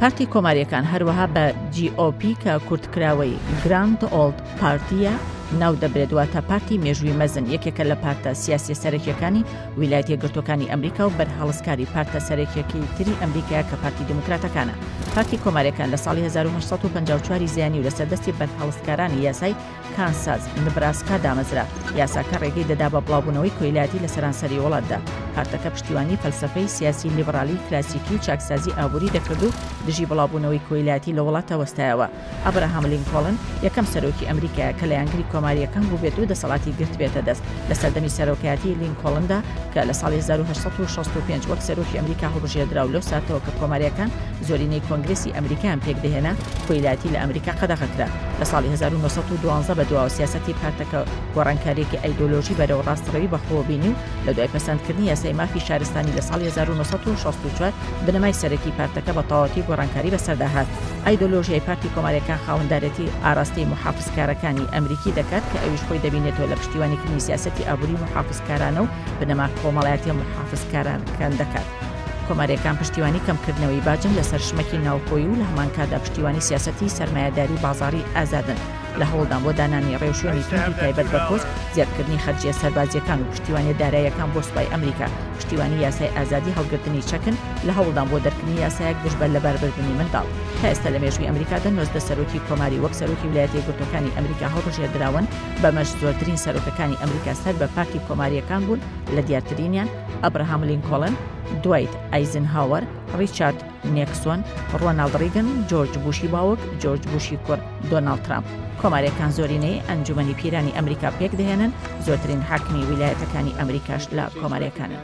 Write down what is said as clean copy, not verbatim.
پارتی کۆماریەکان هەروەها بە GOP کە کورتکراوەی گراند ئۆڵد پارتیە ناو دەبرێتواتە پارتی مێژووی مەزن یەکێکە لە پارتە سیاسی سەرەکیەکانی ویلایەتە یەکگرتووەکانی ئەمریکا و بەرهەڵسکاری پارتە سەرەکیەکی تری ئەمریکایە کە پارتی دموکراتەکانە. پارتی کۆماریەکان لە ساڵی 1954 زیانی و لەسەردەستی بەرهەڵسکارانی یاسای کانساس نبراسکا دامەزرا. یاساکە ڕێگەی دەدا بە بڵاوبوونەوەی کۆیلاتی لە سەرانسەری وڵاتدا. پارتەکە پشتیوانی فەلسەفەی سیاسی لیبرالی کلاسیکی و چاکسازی ئابووری دەکرد و دژی بڵاوبوونەوەی کۆیلاتی لە وڵاتە وەستایەوە. ئەبراهام لینکۆڵن یەکەم سەرۆکی ئەمریکایە کە لە یانگری کۆماریەکان بوو بێت و دەسەڵاتی گرت بێتە دەست. لە سەردەمی سەرۆکایەتی لینکۆڵندا کە لە ساڵی 1865 وەک سەرۆکی ئەمریکا هەڵبژێردرا و لەو ساتەوە کە کۆماریەکان زۆرینەی کۆنگرێسی ئەمریکایان پێکدەهێنا کۆیلاتی لە ئەمریکا قەدەغەکرا. لە ساڵی 1912 بەدواوە سیاسەتی پارتەکە گۆڕانکاریەکی ئایدۆلۆژی بەرەو ڕاستڕەوی بەخۆبینی و لە دوای پەسەندکردنی یاسای مافی شارستانی لە ساڵی 1964 بنەمای سەرەکی پارتەکە بە تەواوەتی گۆڕانکاری بەسەرداهات. ئایدۆلۆژیای پارتی کۆماریەکان خاوەندارەتی ئاڕاستەی محافزکارەکانی ئەمریکی دەکات کە ئەویش خۆی دەبینێتەوە لە پشتیوانیکردنی سیاسەتی ئابووری محافزکارانە و بنەما کۆمەڵایەتی محافزکاران دەکات. کۆماریەکان پشتیوانی کەمکردنەوەی باجن لەسەر شمەکی ناوخۆیی و لە هەمان کاتدا پشتیوانی سیاسەتی سەرمایەداری بازاڕی ئازادن لە هەوڵدان بۆ دانانی ڕێوشوێنی توندی تایبەت بە پۆست زیادکردنی خەرجیە سەربازیەکان و پشتیوانی داراییەکان بۆ سوپای ئەمریکا پشتیوانی یاسای ئازادی هەڵگرتنی چەکن لە هەوڵدان بۆ دەرکردنی یاسایەک دژبەر لە بەربردنی منداڵ. تا ئێستا لە مێژووی ئەمریکادا 19 سەرۆکی کۆماری وەک سەرۆکی ویلایەتە یەکگرتووەکانی ئەمریکا هەڵبژێردراون بەمەش زۆرترین سەرۆکەکانی ئەمریکا سەر بە پارتی کۆماریەکان بوون لە دیارترینیان ئەبراهام لینکۆڵن، دوایت ئایزنهاوەر، ڕیچارد نیکسۆن، ڕۆناڵد ڕیگن، جۆرج بوشی باوک، جۆرج بوشی کوڕ، دۆناڵد ترامپ. کۆماریەکان زۆرینەی ئەنجومەنی پیرانی ئەمریکا پێک دەهێنن زۆرترین حاکمی ویلایەتەکانی ئەمریکاش لە کۆماریەکانن.